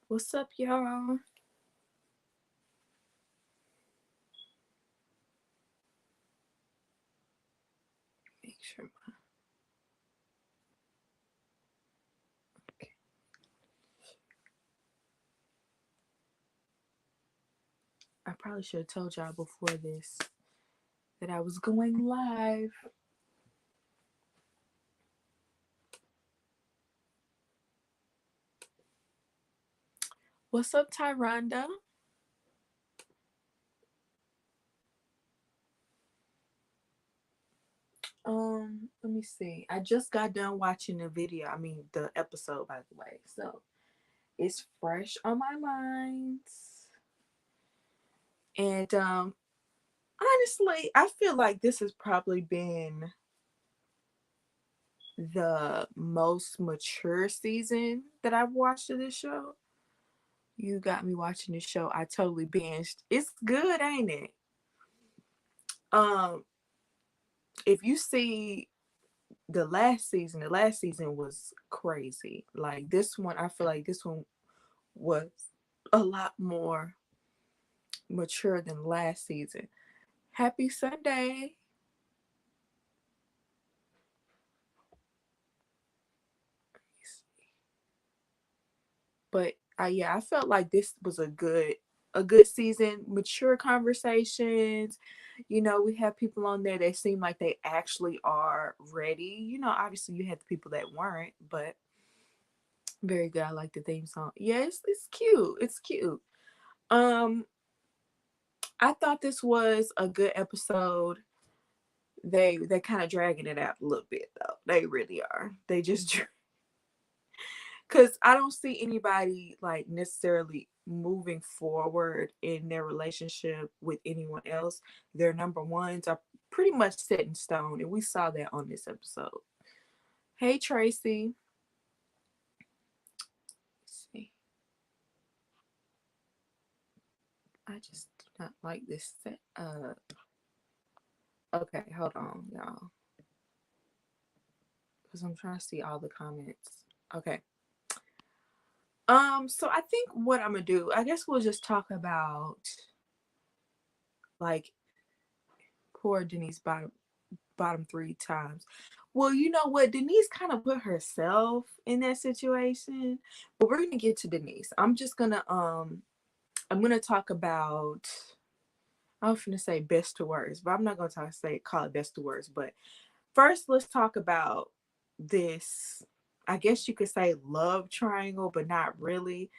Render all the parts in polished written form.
What's up, y'all? Make sure okay. I probably should have told y'all before this that I was going live. What's up, Tyranda? Let me see. I just got done watching the video. I mean, the episode, by the way. So it's fresh on my mind. And honestly, I feel like this has probably been the most mature season that I've watched of this show. You got me watching this show. I totally binged. It's good, ain't it? Um, if you see the last season was crazy. Like this one, I feel like this one was a lot more mature than last season. Happy Sunday. But yeah, I felt like this was a good season, mature conversations. You know, we have people on there that seem like they actually are ready. You know, obviously you had the people that weren't, but very good. I like the theme song. Yes, it's cute. It's cute. Um, I thought this was a good episode. They kind of dragging it out a little bit though. They really are. They just because I don't see anybody like necessarily moving forward in their relationship with anyone else. Their number ones are pretty much set in stone, and we saw that on this episode. Hey Tracy. Let's see. I just do not like this set up. Okay, hold on, y'all. Because I'm trying to see all the comments. Okay. So I think what I'm gonna do, I guess we'll just talk about like poor Denise bottom three times. Well, you know what? Denise kind of put herself in that situation. But we're gonna get to Denise. I'm gonna talk about I was gonna say best to worst, but I'm not gonna call it best to worst. But first let's talk about this, I guess you could say love triangle, but not really,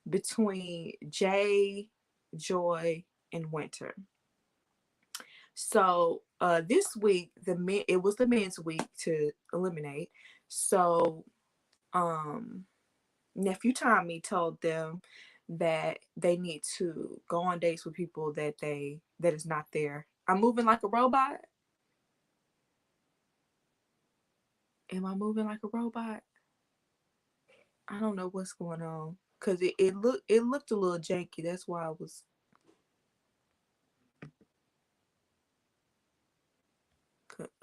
between Jay, Joy, and Winter. So this week it was the men's week to eliminate. So um nephew Tommy told them that they need to go on dates with people that is not there. I'm moving like a robot. Am I moving like a robot? I don't know what's going on. Cause it looked a little janky. That's why I was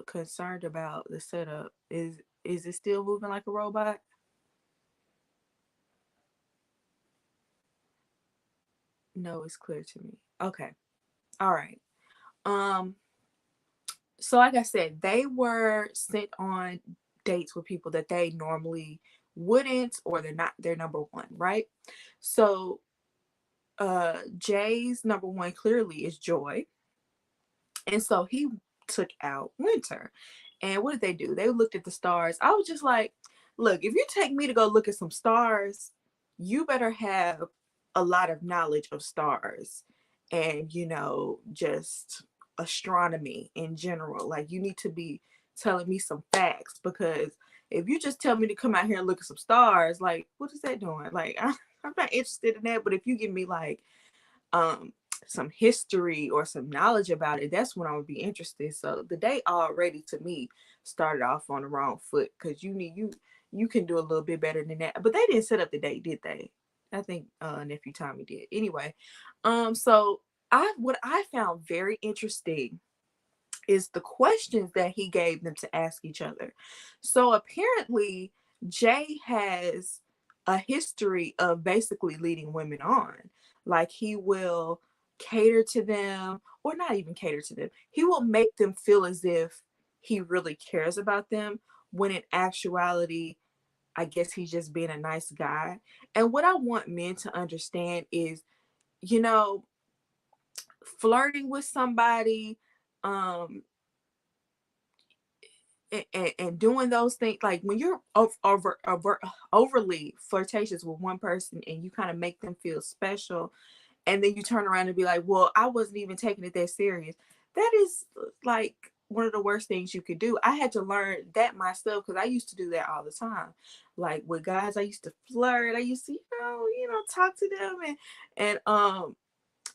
concerned about the setup. Is it still moving like a robot? No, it's clear to me. Okay. All right. Um, so like I said, they were sent on dates with people that they normally wouldn't, or they're not their number one, right? So Jay's number one clearly is Joy. And so he took out Winter. And what did they do? They looked at the stars. I was just like, look, if you take me to go look at some stars, you better have a lot of knowledge of stars and, just astronomy in general. Like, you need to be telling me some facts, because if you just tell me to come out here and look at some stars, like, what is that doing? Like, I'm not interested in that. But if you give me like um some history or some knowledge about it, that's when I would be interested. So the day already to me started off on the wrong foot, because you can do a little bit better than that. But they didn't set up the date, did they? I think nephew Tommy did. Anyway, so what I found very interesting is the questions that he gave them to ask each other. So apparently Jay has a history of basically leading women on. Like he will cater to them, or not even cater to them. He will make them feel as if he really cares about them, when in actuality, I guess he's just being a nice guy. And what I want men to understand is, you know, flirting with somebody, um, and doing those things, like when you're overly flirtatious with one person and you kind of make them feel special, and then you turn around and be like, well, I wasn't even taking it that serious. That is like one of the worst things you could do. I had to learn that myself, because I used to do that all the time. Like with guys, I used to flirt. I used to, talk to them, and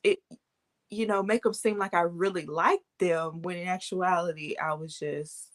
it, make them seem like I really liked them, when in actuality I was just,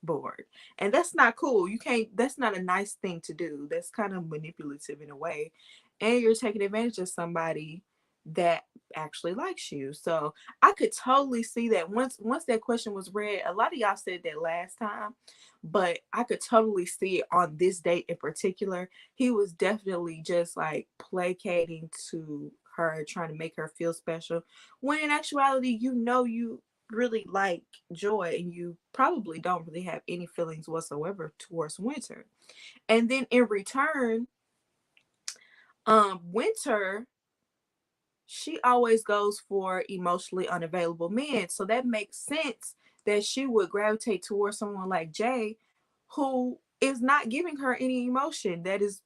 bored. And that's not cool. You can't, that's not a nice thing to do. That's kind of manipulative in a way. And you're taking advantage of somebody that actually likes you. So I could totally see that once that question was read. A lot of y'all said that last time, but I could totally see it on this date in particular. He was definitely just like placating to her, trying to make her feel special, when in actuality, you really like Joy, and you probably don't really have any feelings whatsoever towards Winter. And then in return, Winter, she always goes for emotionally unavailable men. So that makes sense that she would gravitate towards someone like Jay, who is not giving her any emotion. That is,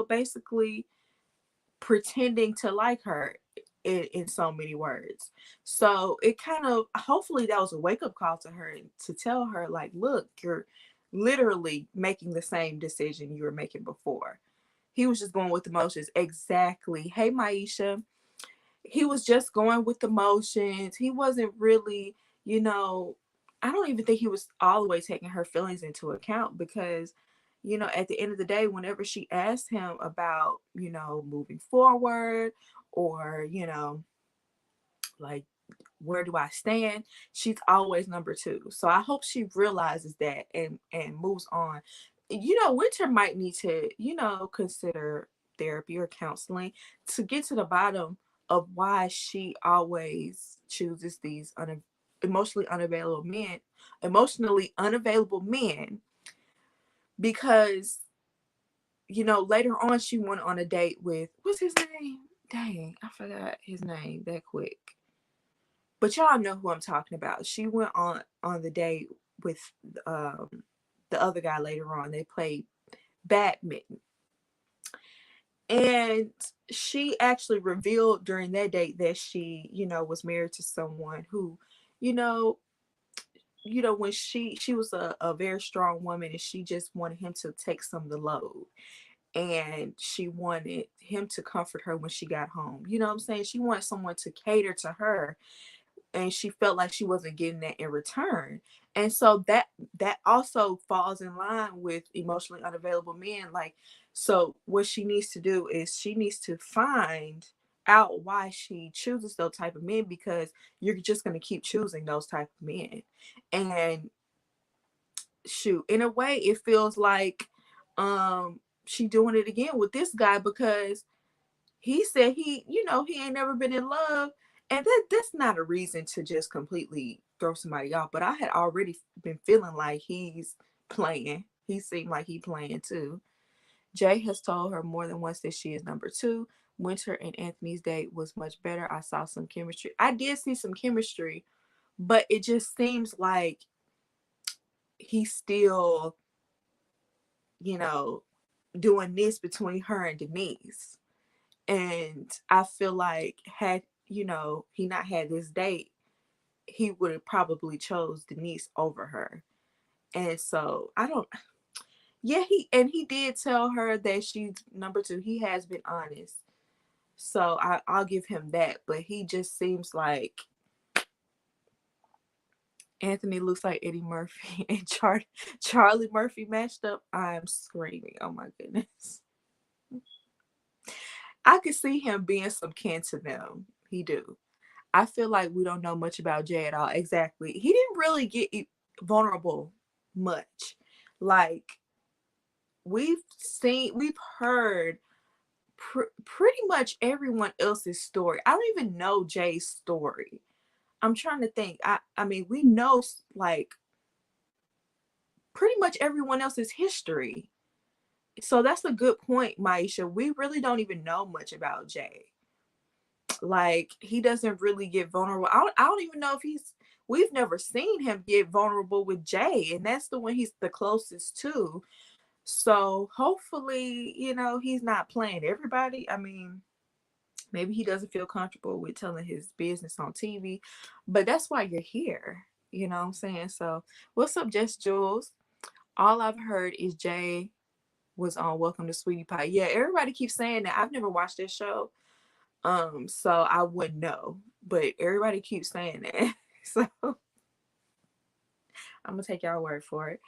basically pretending to like her in so many words. So it kind of, hopefully that was a wake-up call to her, to tell her, like, look, you're literally making the same decision you were making before. He was just going with the motions. Exactly. Hey, Maisha. He was just going with the motions. He wasn't really, I don't even think he was all the way taking her feelings into account, because at the end of the day, whenever she asked him about, moving forward, or, like, where do I stand, she's always number two. So I hope she realizes that, and moves on. Winter might need to, consider therapy or counseling, to get to the bottom of why she always chooses these emotionally unavailable men, because later on she went on a date with, what's his name? Dang, I forgot his name that quick. But y'all know who I'm talking about. She went on the date with the other guy later on. They played badminton. And she actually revealed during that date that she, was married to someone who, you know, when she was a very strong woman, and she just wanted him to take some of the load. And she wanted him to comfort her when she got home. You know what I'm saying? She wanted someone to cater to her, and she felt like she wasn't getting that in return. And so that also falls in line with emotionally unavailable men. Like, so what she needs to do is she needs to find out why she chooses those type of men, because you're just going to keep choosing those type of men. And shoot, in a way it feels like she doing it again with this guy, because he said he ain't never been in love. And that's not a reason to just completely throw somebody off. But I had already been feeling like he's playing. He seemed like he playing too. Jay has told her more than once that she is number two. Winter and Anthony's date was much better. I saw some chemistry. I did see some chemistry, but it just seems like he's still, doing this between her and Denise. And I feel like, had he not had this date, he would have probably chose Denise over her. And so I don't. Yeah, he did tell her that she's number two. He has been honest, so I'll give him that. But he just seems like Anthony looks like Eddie Murphy and Charlie Murphy matched up. I'm screaming! Oh my goodness! I could see him being some kin to them. He do. I feel like we don't know much about Jay at all. Exactly. He didn't really get vulnerable much. Like, we've heard pretty much everyone else's story. I don't even know Jay's story. I'm trying to think. I mean, we know like pretty much everyone else's history. So that's a good point, Maisha. We really don't even know much about Jay. Like, he doesn't really get vulnerable. I don't even know if we've never seen him get vulnerable with Jay, and that's the one he's the closest to. So hopefully, he's not playing everybody. I mean, maybe he doesn't feel comfortable with telling his business on TV, but that's why you're here. You know what I'm saying? So what's up, Just Jules? All I've heard is Jay was on Welcome to Sweetie Pie. Yeah, everybody keeps saying that. I've never watched this show. So I wouldn't know. But everybody keeps saying that. So I'm gonna take y'all word for it.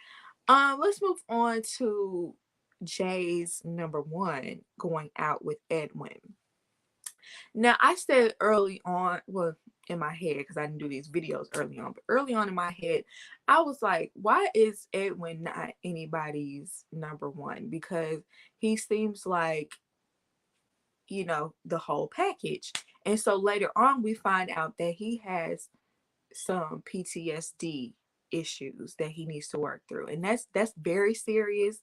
Let's move on to Jay's number one, going out with Edwin. Now, I said early on, well, in my head, because I didn't do these videos early on, but early on in my head, I was like, why is Edwin not anybody's number one? Because he seems like, the whole package. And so later on, we find out that he has some PTSD issues that he needs to work through. And that's very serious.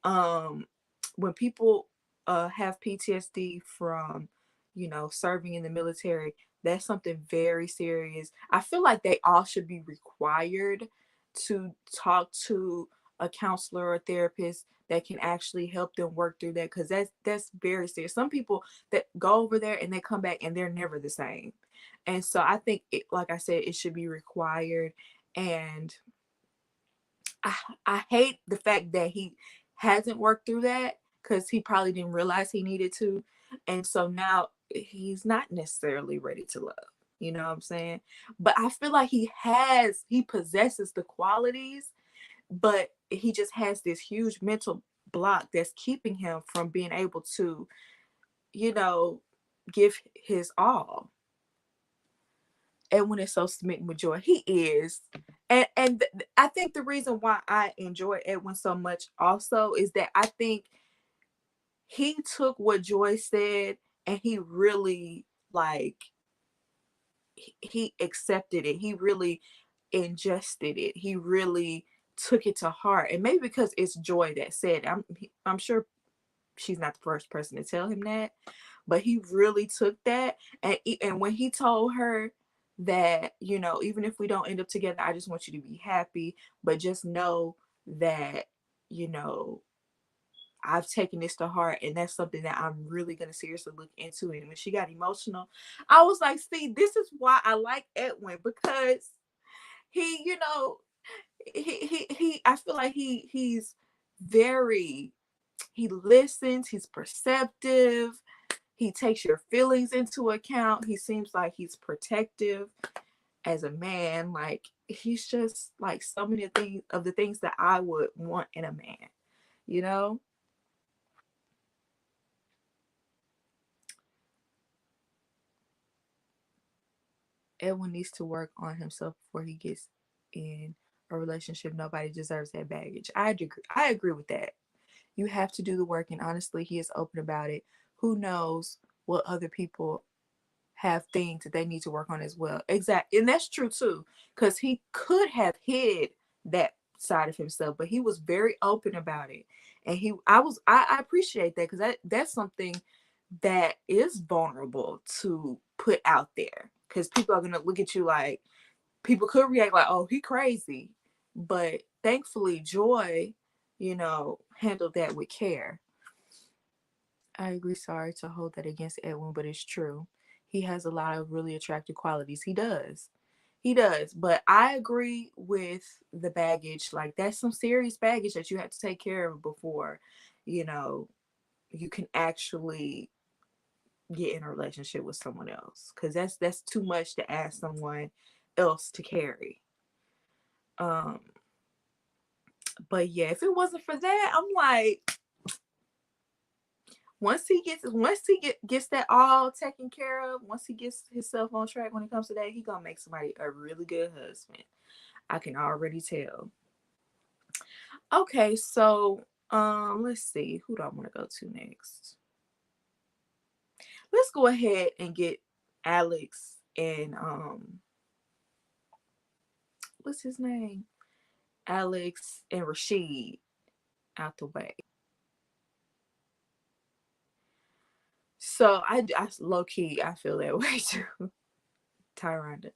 When people have PTSD from, serving in the military, that's something very serious. I feel like they all should be required to talk to a counselor or therapist that can actually help them work through that, because that's very serious. Some people that go over there and they come back and they're never the same. And so I think like I said, it should be required. And I hate the fact that he hasn't worked through that, because he probably didn't realize he needed to. And so now he's not necessarily ready to love. You know what I'm saying? But I feel like he possesses the qualities, but he just has this huge mental block that's keeping him from being able to, give his all. Edwin is so smitten with Joy. He is. And I think the reason why I enjoy Edwin so much also is that I think he took what Joy said and he really, like, he accepted it. He really ingested it. He really took it to heart. And maybe because it's Joy that said it. I'm sure she's not the first person to tell him that, but he really took that. And when he told her that, even if we don't end up together, I just want you to be happy, but just know that, I've taken this to heart, and that's something that I'm really going to seriously look into. And when she got emotional, I was like, see, this is why I like Edwin, because he, I feel like he's very, he listens, he's perceptive, he takes your feelings into account. He seems like he's protective as a man. Like, he's just like so many of the things that I would want in a man, Edwin needs to work on himself before he gets in a relationship. Nobody deserves that baggage. I agree with that. You have to do the work, and honestly, he is open about it. Who knows what other people have things that they need to work on as well. Exactly. And that's true too, because he could have hid that side of himself, but he was very open about it. And I appreciate that, because that's something that is vulnerable to put out there, because people are going to look at you like, people could react like, oh, he crazy. But thankfully, Joy, handled that with care. I agree. Sorry to hold that against Edwin, but it's true. He has a lot of really attractive qualities. He does. He does. But I agree with the baggage. Like, that's some serious baggage that you have to take care of before, you can actually get in a relationship with someone else. Because that's too much to ask someone else to carry. But yeah, if it wasn't for that, I'm like, once he gets that all taken care of, once he gets himself on track when it comes to that, he gonna make somebody a really good husband. I can already tell. Okay, so Let's see. Who do I want to go to next? Let's go ahead and get Alex and what's his name? Alex and Rashid out the way. So I low key I feel that way too. Tyranda.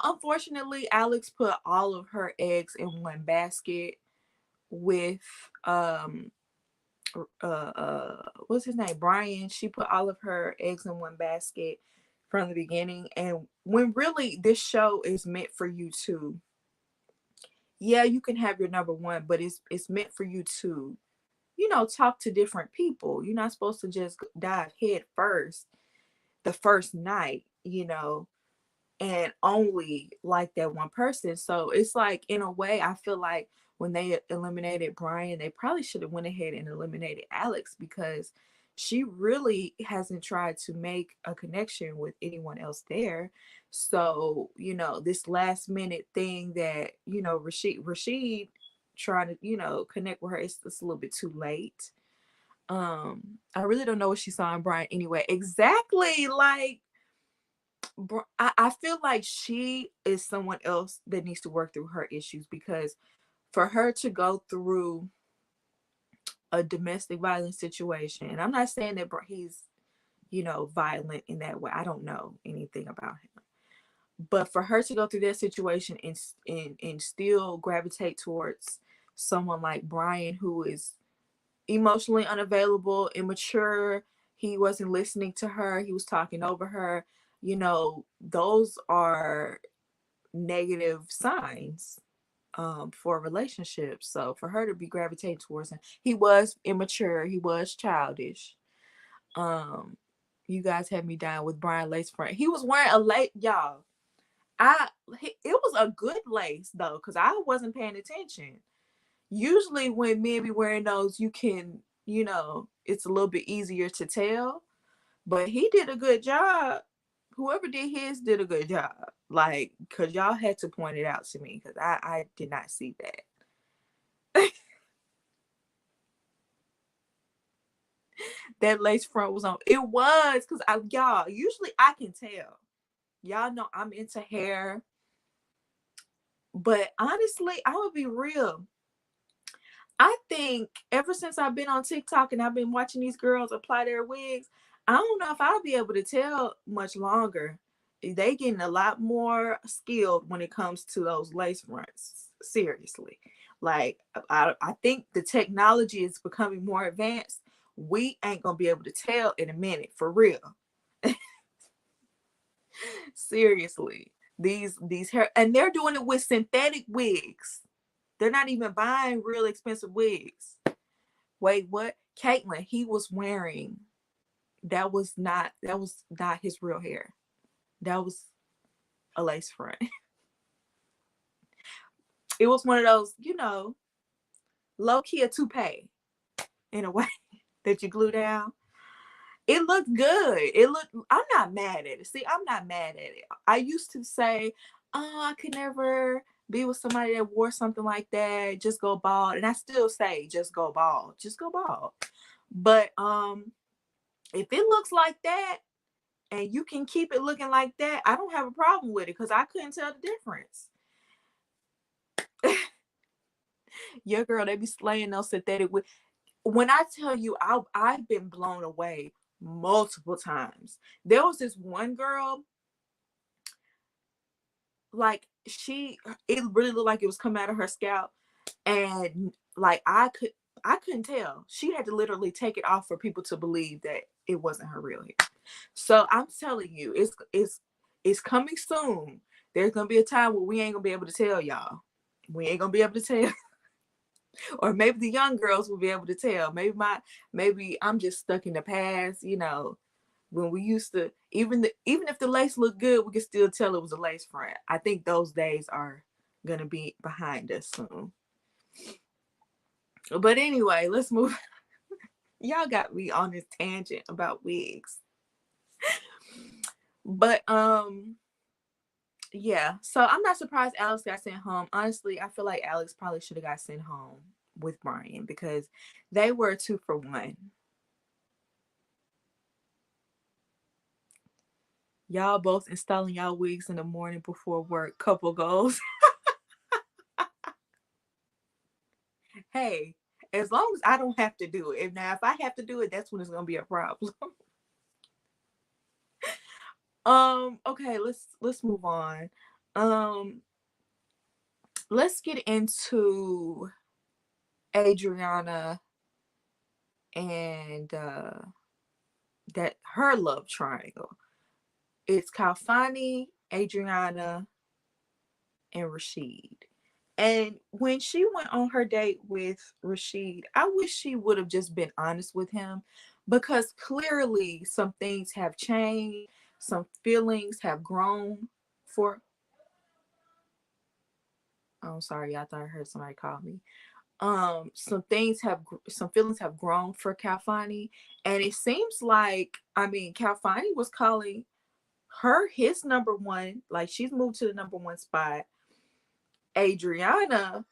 Unfortunately, Alex put all of her eggs in one basket with what's his name? Brian. She put all of her eggs in one basket from the beginning. And when really this show is meant for you to, yeah, you can have your number one, but it's meant for you to, talk to different people. You're not supposed to just dive head first the first night, and only like that one person. So it's like, in a way, I feel like when they eliminated Brian, they probably should have went ahead and eliminated Alex, because she really hasn't tried to make a connection with anyone else there. So, this last minute thing that, Rashid trying to, connect with her, it's a little bit too late. I really don't know what she saw in Brian anyway. Exactly. Like, I feel like she is someone else that needs to work through her issues, because for her to go through a domestic violence situation, and I'm not saying that he's, violent in that way. I don't know anything about him. But for her to go through that situation and still gravitate towards someone like Brian, who is emotionally unavailable, immature, he wasn't listening to her, he was talking over her, those are negative signs for a relationship. So for her to be gravitating towards him, he was immature, he was childish. You guys had me down with Brian lace front. He was wearing a lace, y'all. It was a good lace though, because I wasn't paying attention. Usually when men be wearing those, you can, it's a little bit easier to tell. But he did a good job. Whoever did his did a good job. Like, because y'all had to point it out to me, because I did not see that. That lace front was on. It was, because y'all, usually I can tell. Y'all know I'm into hair. But honestly, I would be real. I think ever since I've been on TikTok and I've been watching these girls apply their wigs, I don't know if I'll be able to tell much longer. They getting a lot more skilled when it comes to those lace fronts. Seriously. Like, I think the technology is becoming more advanced. We ain't gonna be able to tell in a minute, for real. Seriously. These hair, and they're doing it with synthetic wigs. They're not even buying real expensive wigs. Wait, what? Caitlyn, he was wearing, that was not his real hair. That was a lace front. It was one of those, low key a toupee in a way that you glue down. It looked good. I'm not mad at it. See, I'm not mad at it. I used to say, oh, I could never be with somebody that wore something like that. Just go bald. And I still say, just go bald. Just go bald. But if it looks like that and you can keep it looking like that, I don't have a problem with it, because I couldn't tell the difference. Your girl, they be slaying those synthetic wigs. When I tell you, I've been blown away multiple times. There was this one girl, like, it really looked like it was coming out of her scalp, and like I couldn't tell. She had to literally take it off for people to believe that it wasn't her real hair. So I'm telling you, it's coming soon. There's gonna be a time where we ain't gonna be able to tell y'all. We ain't gonna be able to tell. Or maybe the young girls will be able to tell. Maybe I'm just stuck in the past, when we used to, even if the lace looked good, we could still tell it was a lace front. I think those days are gonna be behind us soon. But anyway, let's move. Y'all got me on this tangent about wigs. But yeah, so I'm not surprised Alex got sent home. Honestly, I feel like Alex probably should have got sent home with Brian because they were a 2-for-1. Y'all both installing y'all wigs in the morning before work. Couple goals. Hey, as long as I don't have to do it. If I have to do it, that's when it's gonna be a problem. Okay, let's move on. Um, let's get into Adriana and that her love triangle. It's Kalfani, Adriana, and Rashid. And when she went on her date with Rashid, I wish she would have just been honest with him because clearly some things have changed, some feelings have grown for. Oh, sorry, I thought I heard somebody call me. Some feelings have grown for Kalfani, and it seems like Kalfani was calling her his number one, like she's moved to the number one spot. Adriana,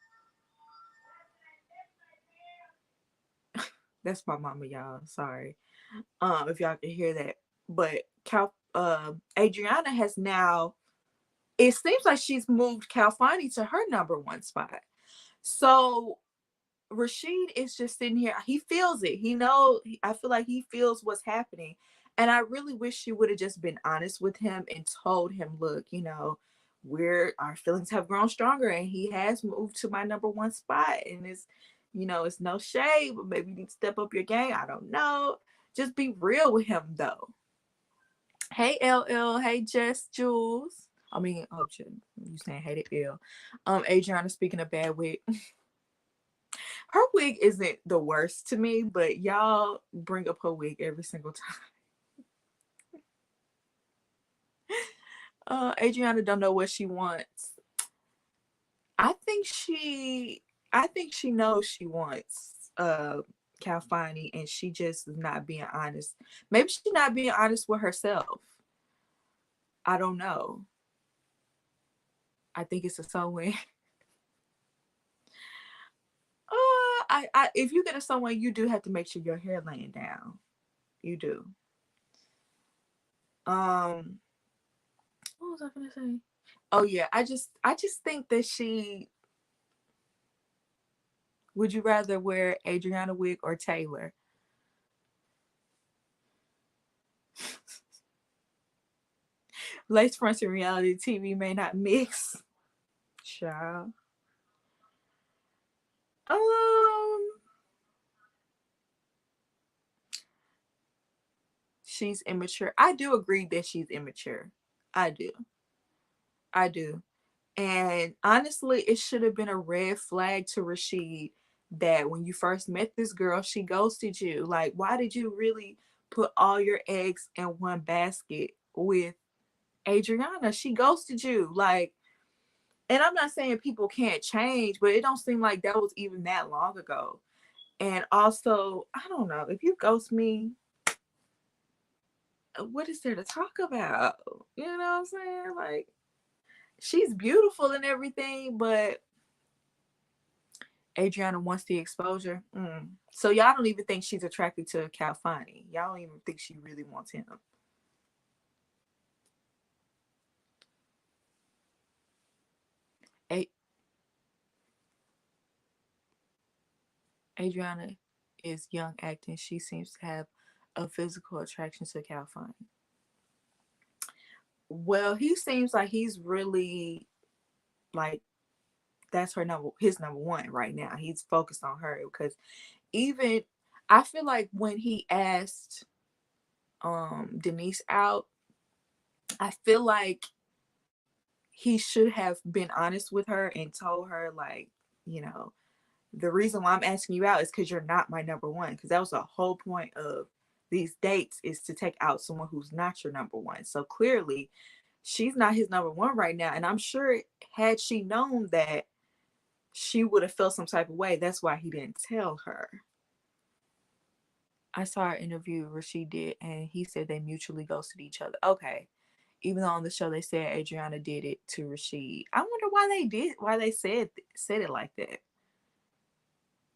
that's my mama, y'all. Sorry. If y'all can hear that. But Adriana has now, it seems like she's moved Kalfani to her number one spot. So Rashid is just sitting here. He feels it. I feel like he feels what's happening. And I really wish she would have just been honest with him and told him, look, our feelings have grown stronger and he has moved to my number one spot. And it's no shade, but maybe you need to step up your game. I don't know. Just be real with him though. Hey LL, hey Jess Jules. You saying hey to L. Adriana, speaking of bad wig. Her wig isn't the worst to me, but y'all bring up her wig every single time. Adriana don't know what she wants. I think she knows she wants Kalfani, and she just is not being honest. Maybe she's not being honest with herself. I don't know. I think it's a sewing. If you get a sewing, you do have to make sure your hair laying down. You do. What was I gonna say? Oh yeah, I just think that would you rather wear Adriana wig or Taylor? Lace fronts and reality TV may not mix. Child. She's immature. I do agree that she's immature. I do. And honestly, it should have been a red flag to Rashid that when you first met this girl, she ghosted you. Like, why did you really put all your eggs in one basket with Adriana? She ghosted you. Like, and I'm not saying people can't change, but it don't seem like that was even that long ago. And also, I don't know, if you ghost me, what is there to talk about? You know what I'm saying? Like, she's beautiful and everything, but Adriana wants the exposure. So y'all don't even think she's attracted to Kalfani. Y'all don't even think she really wants him. Adriana is young acting. She seems to have a physical attraction to Kalfani. Well, he seems like he's really like that's his number one right now. He's focused on her because even I feel like when he asked Denise out, I feel like he should have been honest with her and told her, like, the reason why I'm asking you out is because you're not my number one. Because that was the whole point of these dates, is to take out someone who's not your number one. So clearly she's not his number one right now. And I'm sure had she known that, she would have felt some type of way. That's why he didn't tell her. I saw an interview Rashid did, and he said they mutually ghosted each other. Okay. Even though on the show they said Adriana did it to Rashid. I wonder why they said it like that.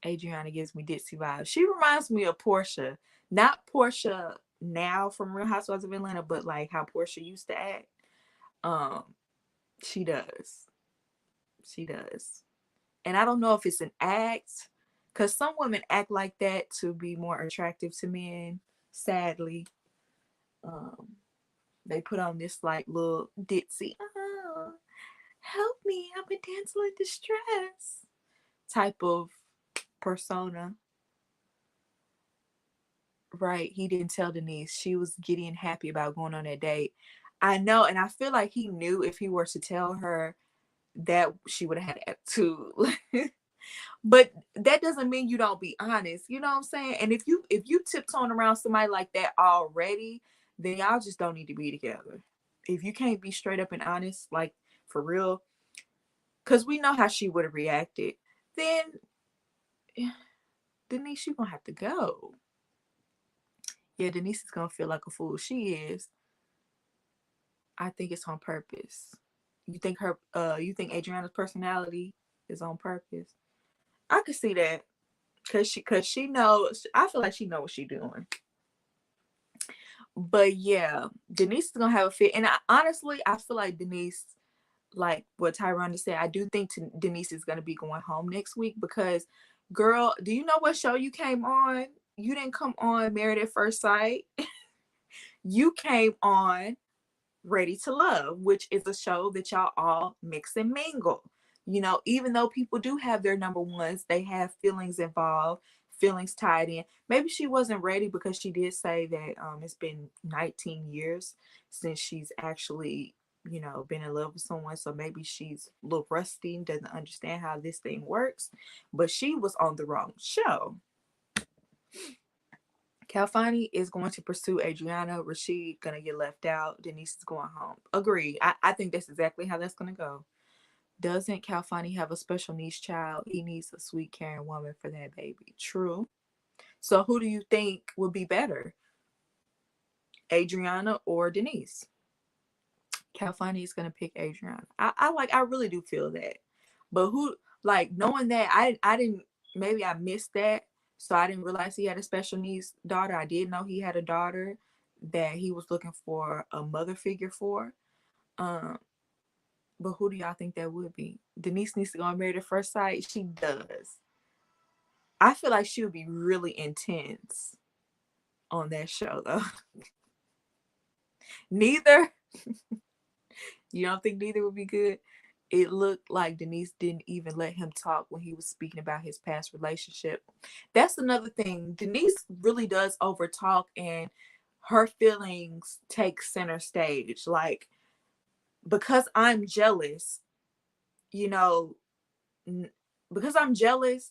Adriana gives me ditzy vibes. She reminds me of Portia. Not Portia now from Real Housewives of Atlanta, but like how Portia used to act. Um, she does. She does. And I don't know if it's an act, because some women act like that to be more attractive to men, sadly. Um, they put on this like little ditzy, oh, help me, I'm a damsel in distress type of persona. Right. He didn't tell Denise. She was getting happy about going on that date. I know, and I feel like he knew if he were to tell her that she would have had attitude. But that doesn't mean you don't be honest. You know what I'm saying? And if you tiptoeing around somebody like that already, then y'all just don't need to be together. If you can't be straight up and honest, like for real, because we know how she would have reacted, then Denise, you gonna have to go. Yeah, Denise is gonna feel like a fool. She is. I think it's on purpose. You think Adriana's personality is on purpose? I could see that. Cause she knows, I feel like she knows what she's doing. But yeah, Denise is gonna have a fit. And honestly, I feel like Denise, like what Tyrone just said, I do think Denise is gonna be going home next week because, girl, do you know what show you came on? You didn't come on Married at First Sight. You came on Ready to Love, which is a show that y'all all mix and mingle. You know, even though people do have their number ones, they have feelings involved, feelings tied in. Maybe she wasn't ready because she did say that it's been 19 years since she's actually, been in love with someone. So maybe she's a little rusty and doesn't understand how this thing works. But she was on the wrong show. Calfani is going to pursue Adriana. Rashid gonna get left out. Denise is going home. Agreed. I think that's exactly how that's gonna go. Doesn't Calfani have a special needs child? He needs a sweet, caring woman for that baby. True. So who do you think would be better? Adriana or Denise? Calfani is gonna pick Adriana. I really do feel that. But who, like, knowing that, I didn't, maybe I missed that. So I didn't realize he had a special needs daughter. I did know he had a daughter that he was looking for a mother figure for. Um, but who do y'all think that would be? Denise needs to go on Married at First Sight. She does. I feel like she would be really intense on that show though. Neither. You don't think neither would be good? It looked like Denise didn't even let him talk when he was speaking about his past relationship. That's another thing. Denise really does over talk and her feelings take center stage. Like, because I'm jealous, you know, because I'm jealous,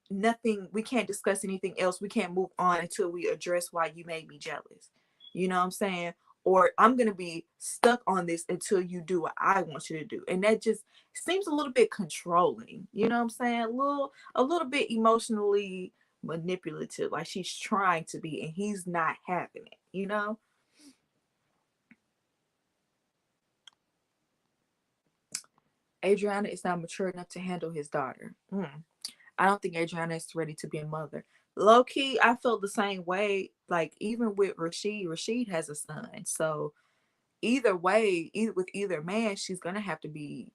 nothing, we can't discuss anything else. We can't move on until we address why you made me jealous. You know what I'm saying? Or I'm going to be stuck on this until you do what I want you to do. And that just seems a little bit controlling. You know what I'm saying? A little bit emotionally manipulative. Like she's trying to be and he's not having it, you know? Adriana is not mature enough to handle his daughter. I don't think Adriana is ready to be a mother. Low key, I felt the same way. Like even with Rashid has a son. So either way, either with either man, she's gonna have to be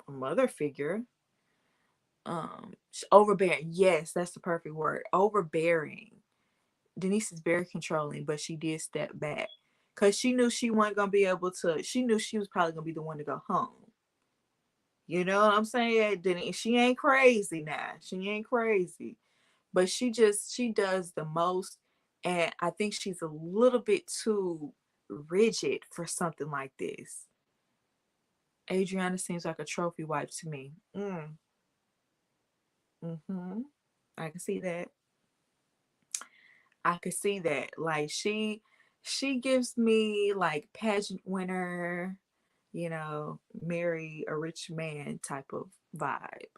a mother figure. Overbearing. Yes, that's the perfect word. Overbearing. Denise is very controlling, but she did step back because she knew she wasn't gonna be able to. She knew she was probably gonna be the one to go home. You know what I'm saying? Denise, she ain't crazy now. She ain't crazy, but she does the most, and I think she's a little bit too rigid for something like this. Adriana seems like a trophy wife to me. Mm-hmm. I can see that. I could see that. Like she gives me like pageant winner, marry a rich man type of vibe.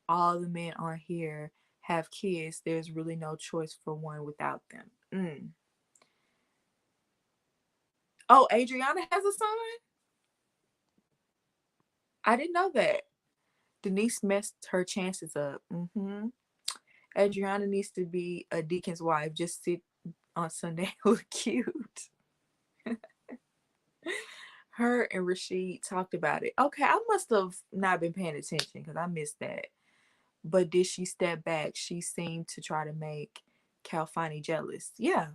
All the men on here have kids. There's really no choice for one without them. Oh, Adriana has a son? I didn't know that. Denise messed her chances up. Adriana needs to be a deacon's wife. Just sit on Sunday. Look cute. Her and Rashid talked about it. Okay, I must have not been paying attention because I missed that. But did she step back? She seemed to try to make Calfani jealous. Yeah.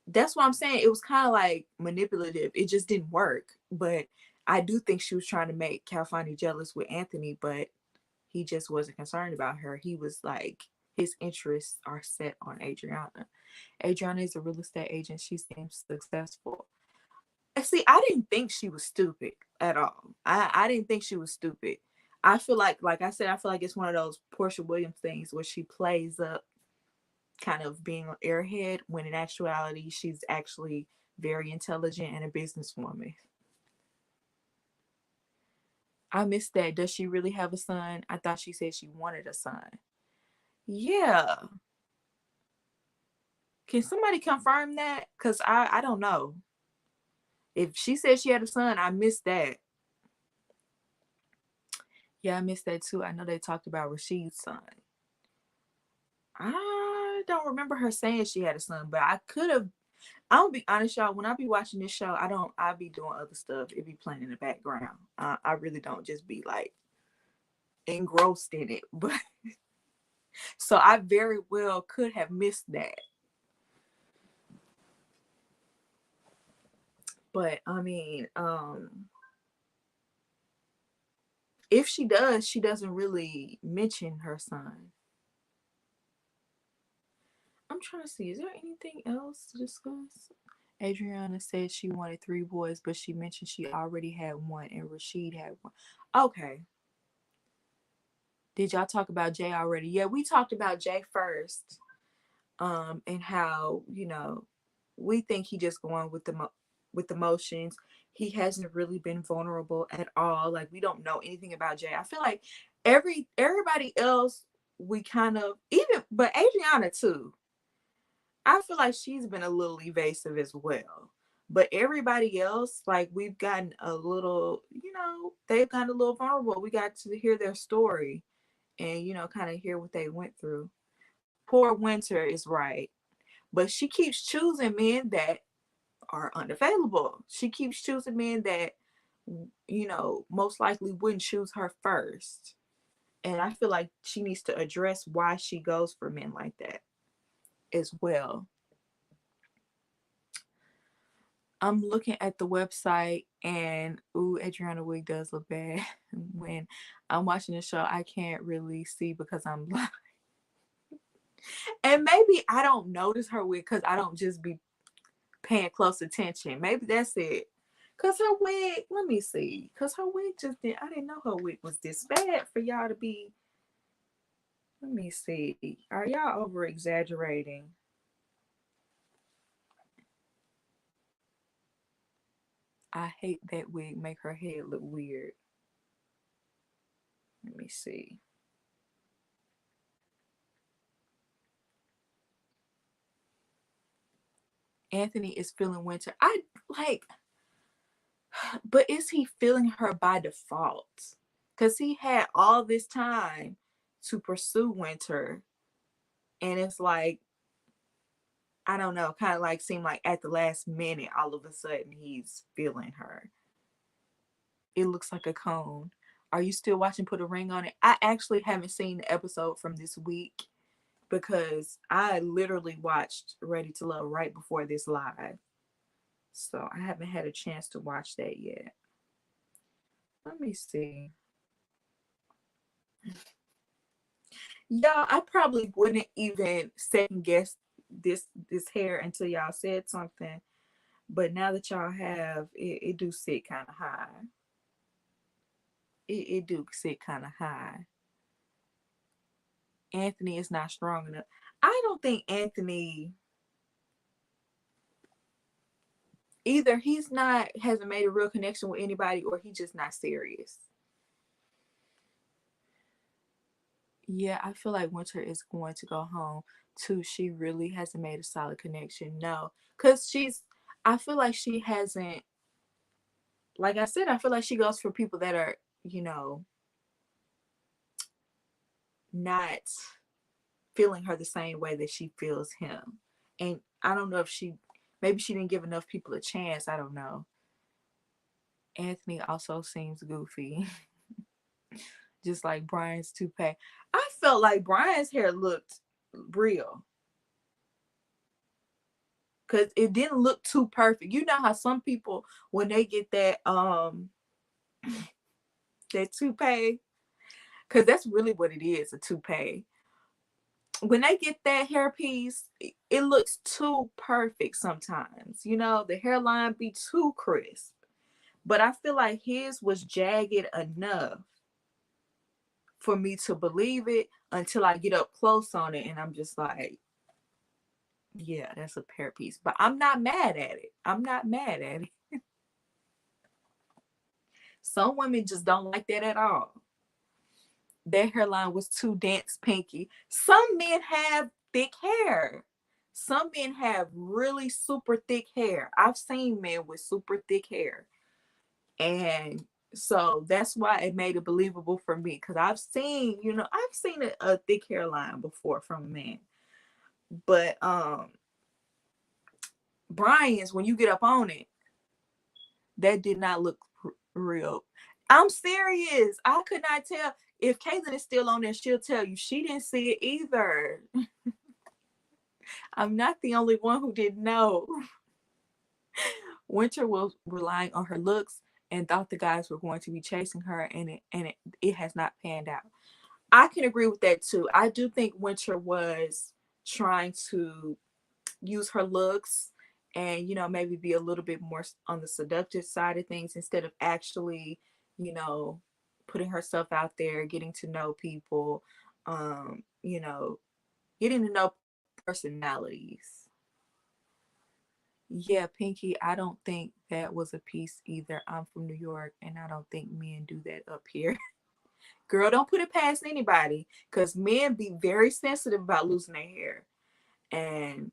That's what I'm saying. It was kind of like manipulative. It just didn't work. But I do think she was trying to make Calfani jealous with Anthony, but he just wasn't concerned about her. He was like, his interests are set on Adriana. Adriana is a real estate agent. She seems successful. See, I didn't think she was stupid at all. I didn't think she was stupid. I feel like I said, I feel like it's one of those Portia Williams things where she plays up kind of being an airhead when in actuality she's actually very intelligent and a businesswoman. I missed that. Does she really have a son? I thought she said she wanted a son. Yeah. Can somebody confirm that? Because I don't know. If she said she had a son, I missed that. Yeah, I missed that too. I know they talked about Rashid's son. I don't remember her saying she had a son, but I could have. I'll be honest, y'all. When I be watching this show, I be doing other stuff. It be playing in the background. I really don't just be like engrossed in it. But so I very well could have missed that. But I mean, if she does, she doesn't really mention her son. I'm trying to see, is there anything else to discuss? Adriana said she wanted 3 boys, but she mentioned she already had one and Rashid had one. Okay. Did y'all talk about Jay already? Yeah, we talked about Jay first. And how, we think he just going with the motions. He hasn't really been vulnerable at all. Like, we don't know anything about Jay. I feel like everybody else we kind of but Adriana too. I feel like she's been a little evasive as well. But everybody else, like, we've gotten a little, they've gotten a little vulnerable. We got to hear their story and, kind of hear what they went through. Poor Winter is right. But she keeps choosing men that are unavailable. She keeps choosing men that, most likely wouldn't choose her first. And I feel like she needs to address why she goes for men like that as well. I'm looking at the website and Adriana Wig does look bad. When I'm watching the show, I can't really see because I'm blind. And maybe I don't notice her wig because I don't just be paying close attention. Maybe that's it. Cause her wig, let me see. Cause her wig I didn't know her wig was this bad for y'all to be. Let me see. Are y'all over exaggerating? I hate that wig. Make her head look weird. Let me see. Anthony is feeling Winter. But is he feeling her by default? Because he had all this time to pursue Winter. And it's like, I don't know, kind of like seemed like at the last minute, all of a sudden he's feeling her. It looks like a cone. Are you still watching Put a Ring on It? I actually haven't seen the episode from this week because I literally watched Ready to Love right before this live. So I haven't had a chance to watch that yet. Let me see. Y'all, I probably wouldn't even second guess this hair until y'all said something. But now that y'all have, it do sit kind of high. It do sit kind of high. Anthony is not strong enough. I don't think Anthony, either hasn't made a real connection with anybody or he's just not serious. Yeah, I feel like Winter is going to go home too. She really hasn't made a solid connection. No, because I feel like she hasn't, like I said, I feel like she goes for people that are, not feeling her the same way that she feels him. And I don't know if maybe she didn't give enough people a chance. I don't know. Anthony also seems goofy. Just like Brian's toupee. I felt like Brian's hair looked real. Cause it didn't look too perfect. You know how some people, when they get that that toupee, because that's really what it is, a toupee. When they get that hairpiece, it looks too perfect sometimes. You know, the hairline be too crisp. But I feel like his was jagged enough for me to believe it until I get up close on it, and I'm just like, yeah, that's a hairpiece. But I'm not mad at it. I'm not mad at it. Some women just don't like that at all. Their hairline was too dense, pinky. Some men have thick hair. Some men have really super thick hair. I've seen men with super thick hair. And so that's why it made it believable for me. Because I've seen a thick hairline before from a man. But Brian's, when you get up on it, that did not look real. I'm serious. I could not tell. If Caitlin is still on there, she'll tell you she didn't see it either. I'm not the only one who didn't know. Winter was relying on her looks and thought the guys were going to be chasing her, and it has not panned out. I can agree with that too. I do think Winter was trying to use her looks and, you know, maybe be a little bit more on the seductive side of things instead of actually, you know, putting herself out there, getting to know people, you know, getting to know personalities. Yeah, Pinky, I don't think that was a piece either. I'm from New York and I don't think men do that up here. Girl, don't put it past anybody because men be very sensitive about losing their hair. And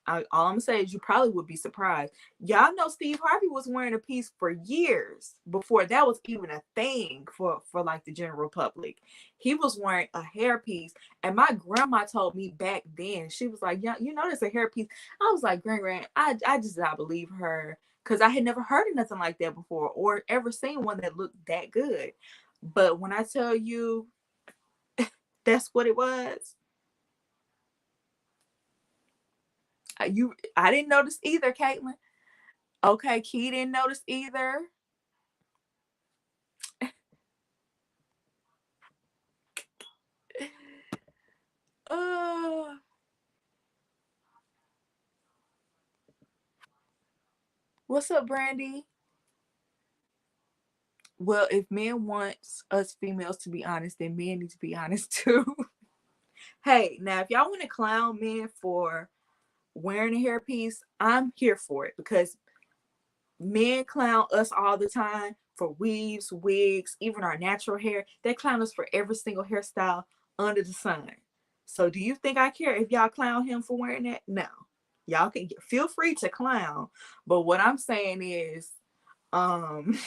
all I'm gonna say is you probably would be surprised. Y'all know Steve Harvey was wearing a piece for years before that was even a thing for like the general public. He was wearing a hairpiece, and my grandma told me back then, she was like, "Yeah, you know, there's a hairpiece." I was like, "Grand, I just did not believe her because I had never heard of nothing like that before or ever seen one that looked that good." But when I tell you, that's what it was. I didn't notice either, Caitlin. Okay, Key didn't notice either. Uh, what's up, Brandy? Well, if men want us females to be honest, then men need to be honest too. Hey, now if y'all want to clown men for wearing a hairpiece, I'm here for it because men clown us all the time for weaves, wigs, even our natural hair. They clown us for every single hairstyle under the sun. So do you think I care if y'all clown him for wearing that? No. Y'all can feel free to clown. But what I'm saying is, um,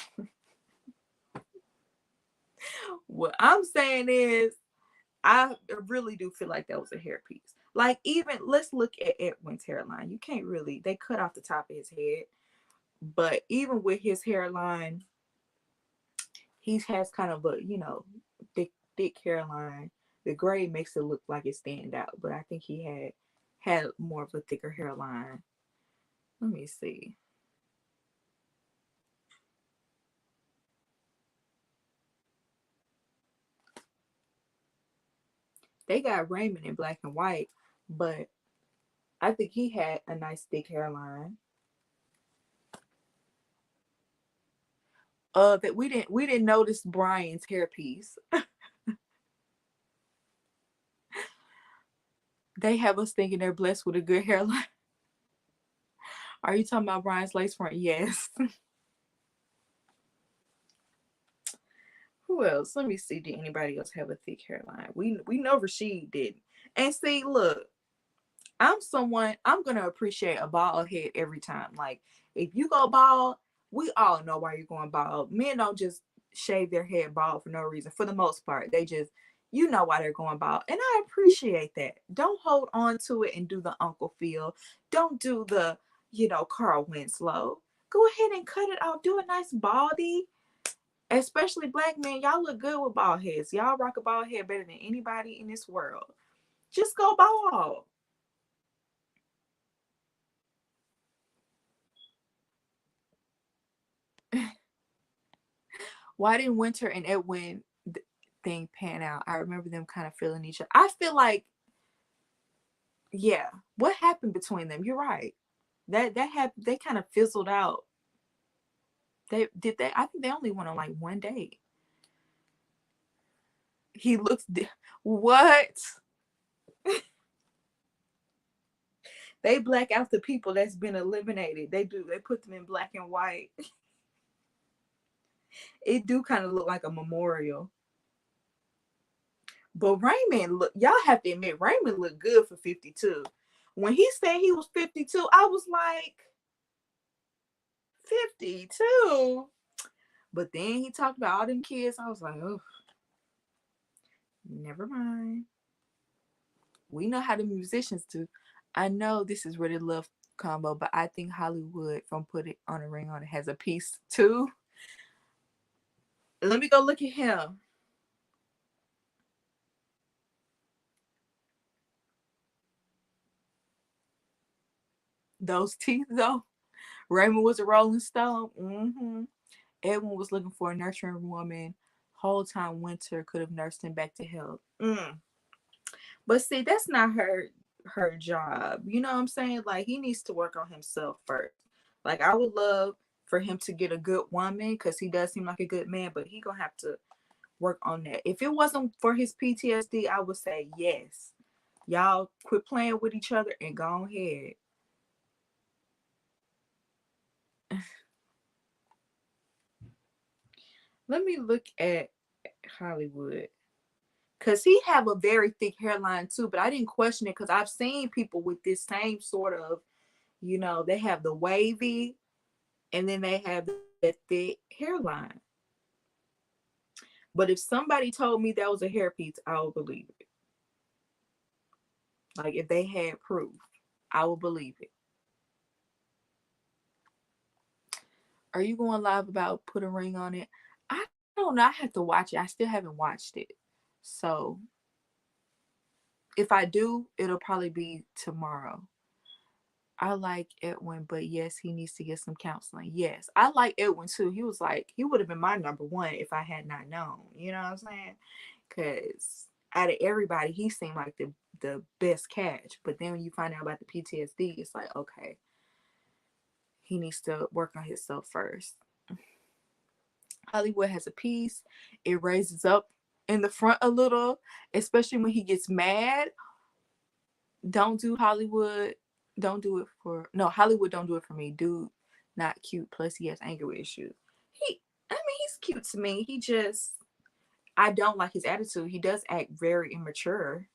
what I'm saying is, I really do feel like that was a hairpiece. Like, even let's look at Edwin's hairline. You can't really, they cut off the top of his head. But even with his hairline, he has kind of a, you know, thick hairline. The gray makes it look like it stand out, but I think he had more of a thicker hairline. Let me see. They got Raymond in black and white, but I think he had a nice thick hairline. That we didn't notice Brian's hairpiece. They have us thinking they're blessed with a good hairline. Are you talking about Brian's lace front? Yes. Who else? Let me see. Did anybody else have a thick hairline? We know Rashid didn't. And see, look, I'm gonna appreciate a bald head every time. Like, if you go bald, we all know why you're going bald. Men don't just shave their head bald for no reason. For the most part, they just you know why they're going bald. And I appreciate that. Don't hold on to it and do the Uncle Phil. Don't do the, Carl Winslow. Go ahead and cut it off. Do a nice baldy. Especially black men, y'all look good with bald heads. Y'all rock a bald head better than anybody in this world. Just go bald. Why didn't Winter and Edwin thing pan out? I remember them kind of feeling each other. I feel like, yeah, what happened between them? You're right. That happened. They kind of fizzled out. I think they only went on like one date. He looks what? They black out the people that's been eliminated. They put them in black and white. It do kind of look like a memorial. But Raymond, y'all have to admit, Raymond looked good for 52. When he said he was 52, I was like, 52? But then he talked about all them kids. I was like, oh, never mind. We know how the musicians do. I know this is really love combo, but I think Hollywood from Put It on a Ring on It has a piece too. Let me go look at him. Those teeth though. Raymond was a Rolling Stone. Mm-hmm. Edwin was looking for a nurturing woman. Whole time Winter could have nursed him back to health. But see, that's not her job. You know what I'm saying? Like, he needs to work on himself first. Like, I would love for him to get a good woman because he does seem like a good man, but he gonna have to work on that. If it wasn't for his PTSD, I would say yes. Y'all quit playing with each other and go ahead. Let me look at Hollywood. Because he have a very thick hairline too, but I didn't question it because I've seen people with this same sort of, they have the wavy and then they have the thick hairline. But if somebody told me that was a hairpiece, I would believe it. Like, if they had proof, I would believe it. Are you going live about Put a Ring on It? I don't know. I have to watch it. I still haven't watched it. So if I do, it'll probably be tomorrow. I like Edwin, but yes, he needs to get some counseling. Yes, I like Edwin too. He would have been my number one if I had not known. You know what I'm saying? Because out of everybody, he seemed like the best catch. But then when you find out about the PTSD, it's like, okay, he needs to work on himself first. Hollywood has a piece. It raises up in the front a little, especially when he gets mad. Don't do Hollywood. Don't do it for Hollywood. Don't do it for me. Dude, not cute. Plus, he has anger issues. He's cute to me. I don't like his attitude. He does act very immature.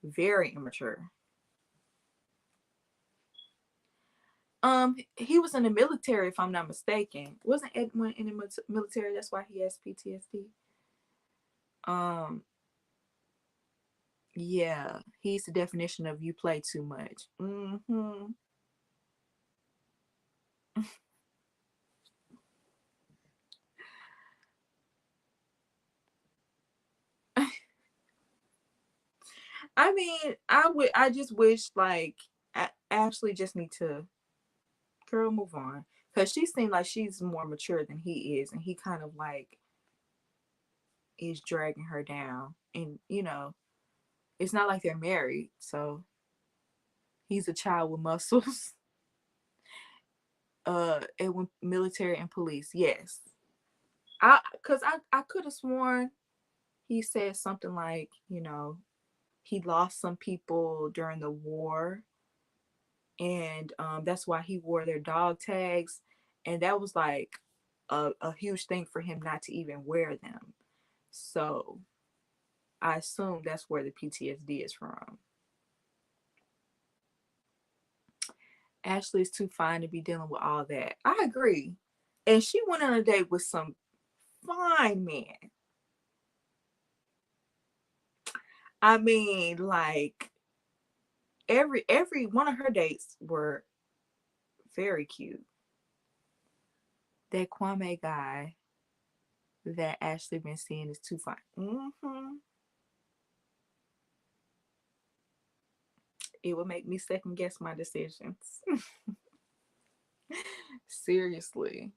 Very immature. He was in the military, if I'm not mistaken. Wasn't Edwin in the military? That's why he has PTSD. Yeah, he's the definition of you play too much. Mm-hmm. I just wish, like, I actually just need to, girl, move on. Because she seemed like she's more mature than he is. And he kind of, like, is dragging her down. And, it's not like they're married. So he's a child with muscles. And military and police, yes. I could have sworn he said something like, he lost some people during the war, and that's why he wore their dog tags, and that was like a huge thing for him not to even wear them. So I assume that's where the PTSD is from. Ashley's too fine to be dealing with all that. I agree. And she went on a date with some fine men. I mean, like every one of her dates were very cute. That Kwame guy that Ashley been seeing is too fine. It would make me second guess my decisions. Seriously.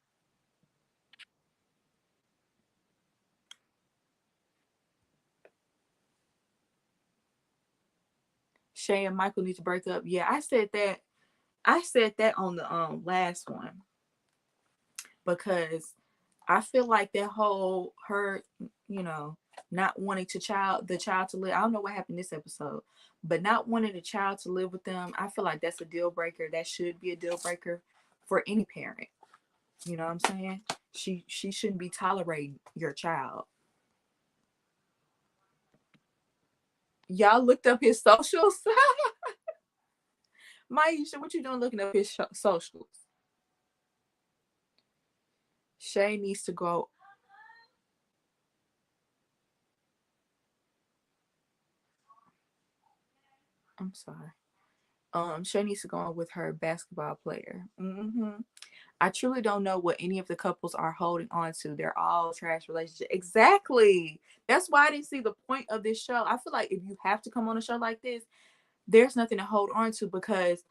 Shay and Michael need to break up. Yeah, I said that. I said that on the last one because I feel like that whole her, you know, not wanting the child to live. I don't know what happened this episode, but not wanting the child to live with them, I feel like that's a deal breaker. That should be a deal breaker for any parent. You know what I'm saying? She shouldn't be tolerating your child. Y'all looked up his socials. Maisha, what you doing looking up his socials? Shay needs to go. I'm sorry. Shay needs to go on with her basketball player. I truly don't know what any of the couples are holding on to. They're all trash relationships. Exactly. That's why I didn't see the point of this show. I feel like if you have to come on a show like this, there's nothing to hold on to because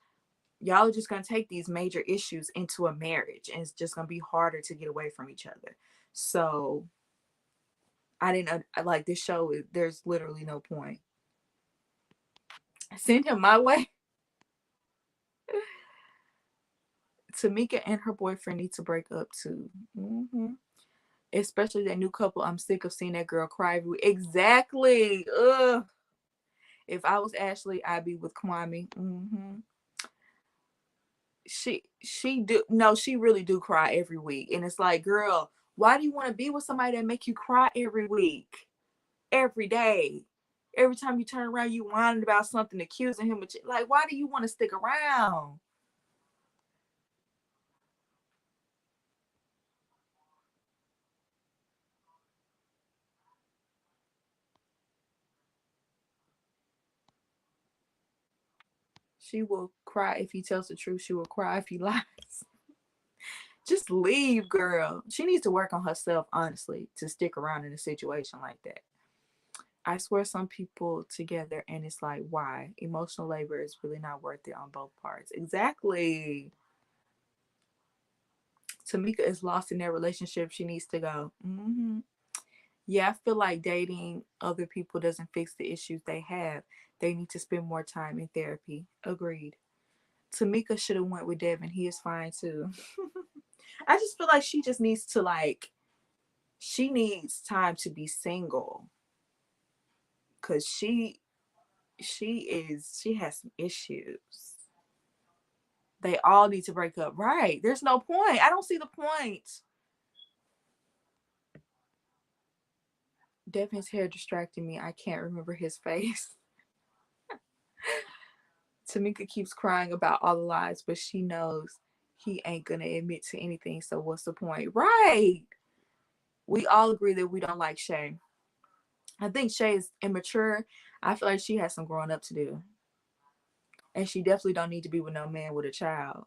y'all are just going to take these major issues into a marriage and it's just going to be harder to get away from each other. So I didn't like this show. There's literally no point. Send him my way. Tamika and her boyfriend need to break up too. Especially that new couple. I'm sick of seeing that girl cry every week. Exactly. Ugh. If I was Ashley, I'd be with Kwame. She really do cry every week. And it's like, girl, why do you want to be with somebody that make you cry every week? Every day. Every time you turn around, you whining about something, accusing him of like, why do you want to stick around? She will cry if he tells the truth. She will cry if he lies. Just leave, girl. She needs to work on herself, honestly, to stick around in a situation like that. I swear some people together and it's like, why? Emotional labor is really not worth it on both parts. Exactly. Tamika is lost in their relationship. She needs to go. Yeah, I feel like dating other people doesn't fix the issues they have. They need to spend more time in therapy. Agreed. Tamika should have went with Devin. He is fine too. I just feel like she just needs to she needs time to be single. Cause she has some issues. They all need to break up. Right. There's no point. I don't see the point. Devin's hair distracting me. I can't remember his face. Tamika keeps crying about all the lies, but she knows he ain't gonna admit to anything. So what's the point? Right. We all agree that we don't like Shay. I think Shay is immature. I feel like she has some growing up to do. And she definitely don't need to be with no man with a child.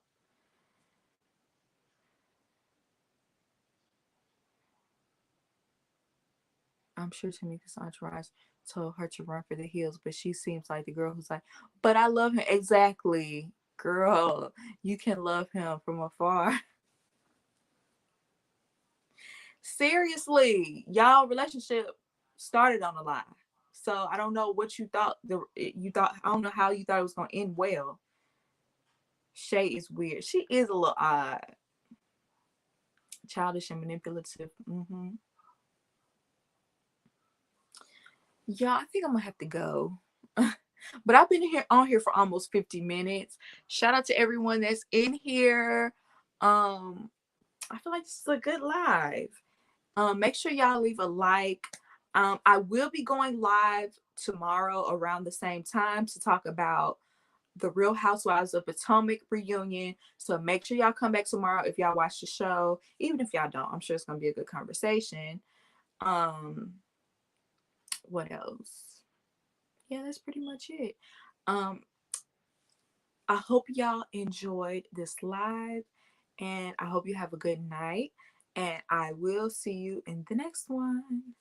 I'm sure Tamika's entourage told her to run for the hills, but she seems like the girl who's like, but I love him. Exactly. Girl, you can love him from afar. Seriously, y'all relationship started on a lie. So I don't know what you thought. I don't know how you thought it was gonna end well. Shay is weird. She is a little odd, childish and manipulative. Yeah, I think I'm gonna have to go. But I've been here for almost 50 minutes. Shout out to everyone that's in here. I feel like this is a good live. Make sure y'all leave a like. I will be going live tomorrow around the same time to talk about the Real Housewives of Potomac reunion. So make sure y'all come back tomorrow if y'all watch the show. Even if y'all don't, I'm sure it's gonna be a good conversation. What else? yeah, that's pretty much it. Um, I hope y'all enjoyed this live, and I hope you have a good night. And I will see you in the next one.